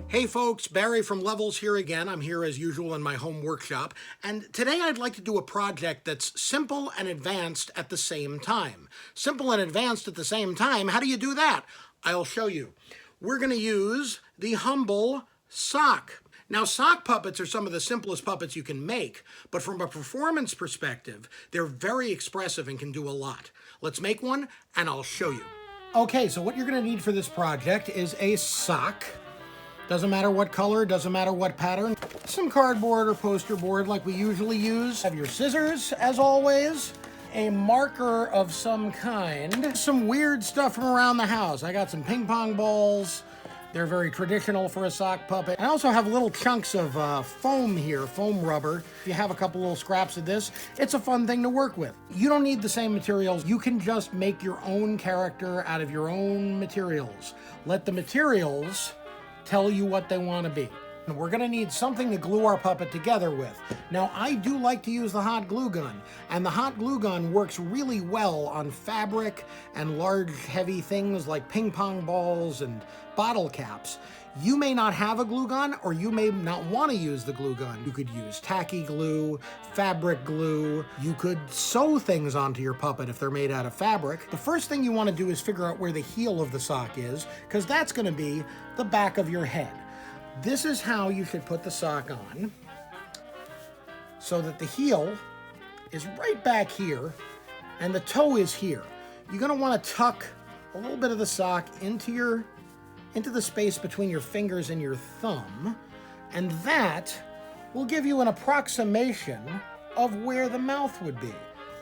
Hey folks, Barry from Levels here again. I'm here as usual in my home workshop, and today I'd like to do a project that's simple and advanced at the same time. Simple and advanced at the same time, how do you do that? I'll show you. We're going to use the Humble sock. Now, sock puppets are some of the simplest puppets you can make, but from a performance perspective, they're very expressive and can do a lot. Let's make one, and I'll show you. Okay, so what you're going to need for this project is a sock. Doesn't matter what color, doesn't matter what pattern. Some cardboard or poster board like we usually use. Have your scissors, as always. A marker of some kind. Some weird stuff from around the house. I got some ping pong balls. They're very traditional for a sock puppet. I also have little chunks of foam here, foam rubber. If you have a couple little scraps of this, it's a fun thing to work with. You don't need the same materials. You can just make your own character out of your own materials. Let the materials tell you what they want to be. And we're going to need something to glue our puppet together with. Now, I do like to use the hot glue gun, and the hot glue gun works really well on fabric and large, heavy things like ping pong balls and bottle caps. You may not have a glue gun, or you may not want to use the glue gun. You could use tacky glue, fabric glue. You could sew things onto your puppet if they're made out of fabric. The first thing you want to do is figure out where the heel of the sock is, because that's going to be the back of your head. This is how you should put the sock on, so that the heel is right back here, and the toe is here. You're going to want to tuck a little bit of the sock into the space between your fingers and your thumb, and that will give you an approximation of where the mouth would be.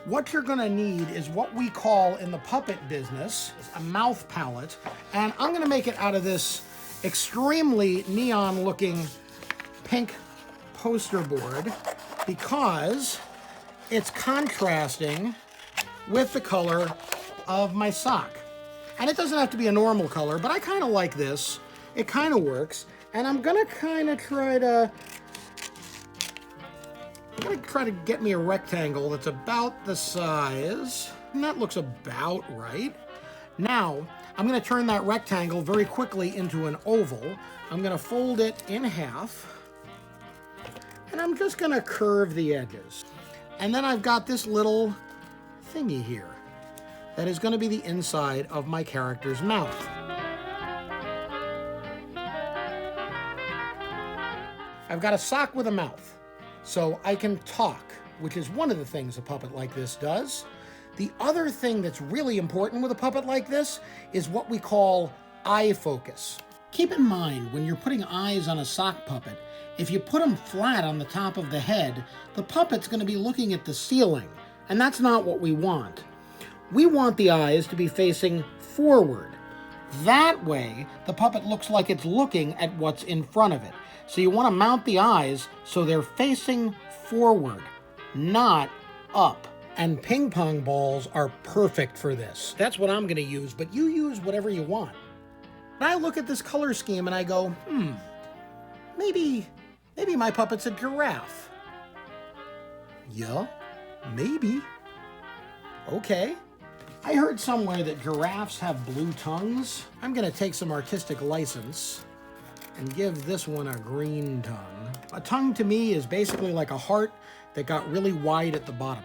What you're going to need is what we call in the puppet business a mouth palate, and I'm going to make it out of this extremely neon looking pink poster board because it's contrasting with the color of my sock. And it doesn't have to be a normal color, but I kind of like this. It kind of works. And I'm gonna try to get me a rectangle that's about the size. And that looks about right. Now, I'm going to turn that rectangle very quickly into an oval. I'm going to fold it in half, and I'm just going to curve the edges. And then I've got this little thingy here that is going to be the inside of my character's mouth. I've got a sock with a mouth, so I can talk, which is one of the things a puppet like this does. The other thing that's really important with a puppet like this is what we call eye focus. Keep in mind, when you're putting eyes on a sock puppet, if you put them flat on the top of the head, the puppet's going to be looking at the ceiling, and that's not what we want. We want the eyes to be facing forward. That way, the puppet looks like it's looking at what's in front of it. So you want to mount the eyes so they're facing forward, not up. And ping pong balls are perfect for this. That's what I'm going to use, but you use whatever you want. And I look at this color scheme and I go, maybe my puppet's a giraffe. Yeah, maybe. Okay. I heard somewhere that giraffes have blue tongues. I'm going to take some artistic license and give this one a green tongue. A tongue to me is basically like a heart that got really wide at the bottom.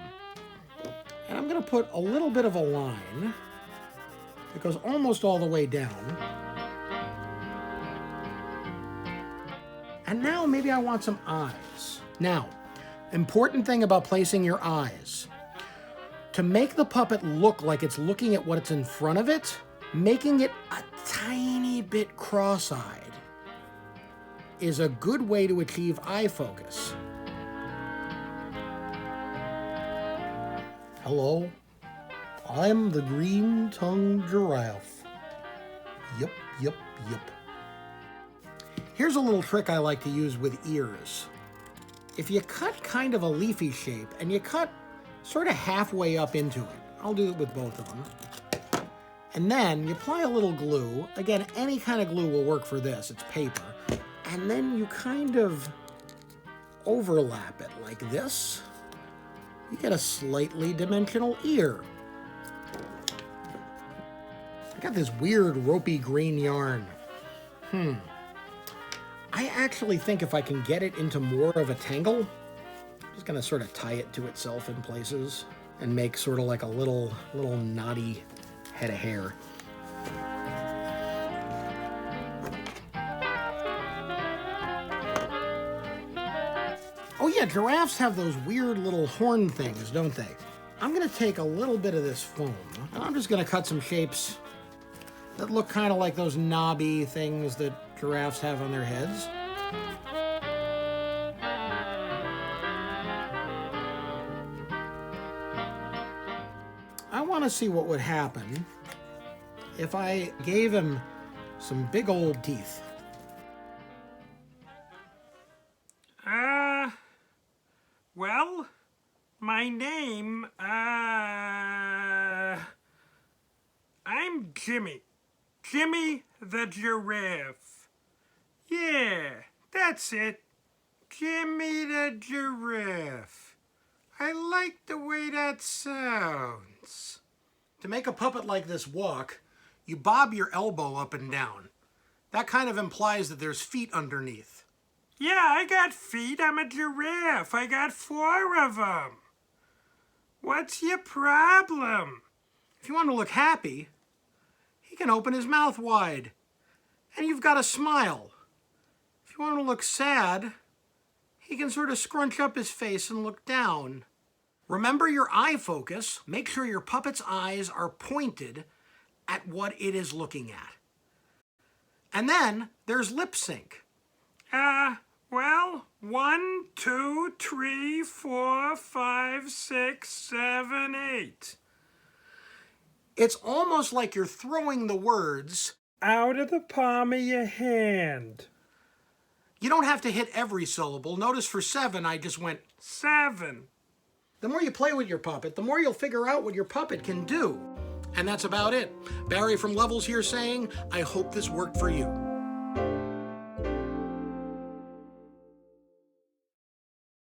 And I'm going to put a little bit of a line that goes almost all the way down. And now maybe I want some eyes. Now, important thing about placing your eyes. To make the puppet look like it's looking at what's in front of it, making it a tiny bit cross-eyed is a good way to achieve eye focus. Hello, I'm the green-tongued giraffe. Yep. Here's a little trick I like to use with ears. If you cut kind of a leafy shape and you cut sort of halfway up into it, I'll do it with both of them, and then you apply a little glue. Again, any kind of glue will work for this, it's paper, and then you kind of overlap it like this. You get a slightly dimensional ear. I got this weird ropey green yarn. I actually think if I can get it into more of a tangle, I'm just gonna sort of tie it to itself in places and make sort of like a little knotty head of hair. Oh yeah, giraffes have those weird little horn things, don't they? I'm gonna take a little bit of this foam, and I'm just gonna cut some shapes that look kind of like those knobby things that giraffes have on their heads. I want to see what would happen if I gave him some big old teeth. Well, my name, I'm Jimmy. Jimmy the Giraffe. Yeah, that's it. Jimmy the Giraffe. I like the way that sounds. To make a puppet like this walk, you bob your elbow up and down. That kind of implies that there's feet underneath. Yeah, I got feet. I'm a giraffe. I got 4 of them. What's your problem? If you want to look happy, he can open his mouth wide. And you've got a smile. If you want to look sad, he can sort of scrunch up his face and look down. Remember your eye focus. Make sure your puppet's eyes are pointed at what it is looking at. And then there's lip sync. Well, 1, 2, 3, 4, 5, 6, 7, 8. It's almost like you're throwing the words out of the palm of your hand. You don't have to hit every syllable. Notice for 7, I just went 7. The more you play with your puppet, the more you'll figure out what your puppet can do. And that's about it. Barry from Levels here saying, I hope this worked for you.